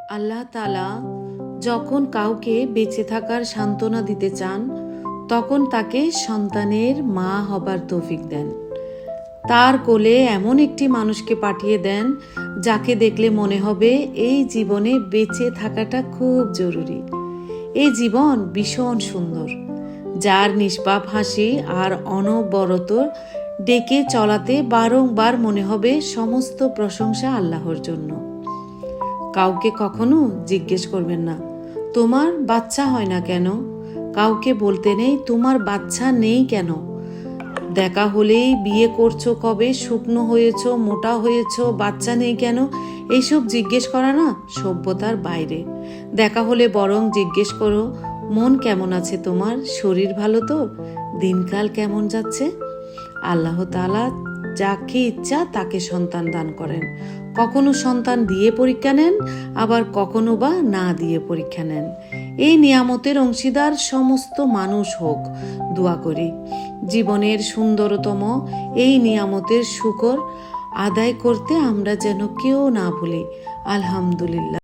আল্লাহ তাআলা যখন কাউকে বেঁচে থাকার সান্ত্বনা দিতে চান তখন তাকে সন্তানের মা হবার তৌফিক দেন। তার কোলে এমন একটি মানুষকে পাঠিয়ে দেন যাকে দেখলে মনে হবে এই জীবনে বেঁচে থাকাটা খুব জরুরি। এই জীবন ভীষণ সুন্দর, যার নিষ্পাপ হাসি আর অনবরত ডেকে চলাতে বারংবার মনে হবে সমস্ত প্রশংসা আল্লাহর জন্য। কাউকে কখনো জিজ্ঞেস করবেন না তোমার বাচ্চা হয় না কেন, কাউকে বলতে নেই তোমার বাচ্চা নেই কেন। দেখা হলেই বিয়ে করছো কবে, শুকনো হয়েছ, মোটা হয়েছ, বাচ্চা নেই কেন, এইসব জিজ্ঞেস করা না সভ্যতার বাইরে। দেখা হলে বরং জিজ্ঞেস করো মন কেমন আছে তোমার, শরীর ভালো তো, দিনকাল কেমন যাচ্ছে। আল্লাহ তাআলা যাকে ইচ্ছা তাকে সন্তান দান করেন। কখনো সন্তান দিয়ে পরীক্ষা নেন, আবার কখনো বা না দিয়ে পরীক্ষা নেন। এই নিয়ামতের অংশীদার সমস্ত মানুষ হোক, দোয়া করি। জীবনের সুন্দরতম এই নিয়ামতের শুকর আদায় করতে আমরা যেন কেউ না ভুলি। আলহামদুলিল্লাহ।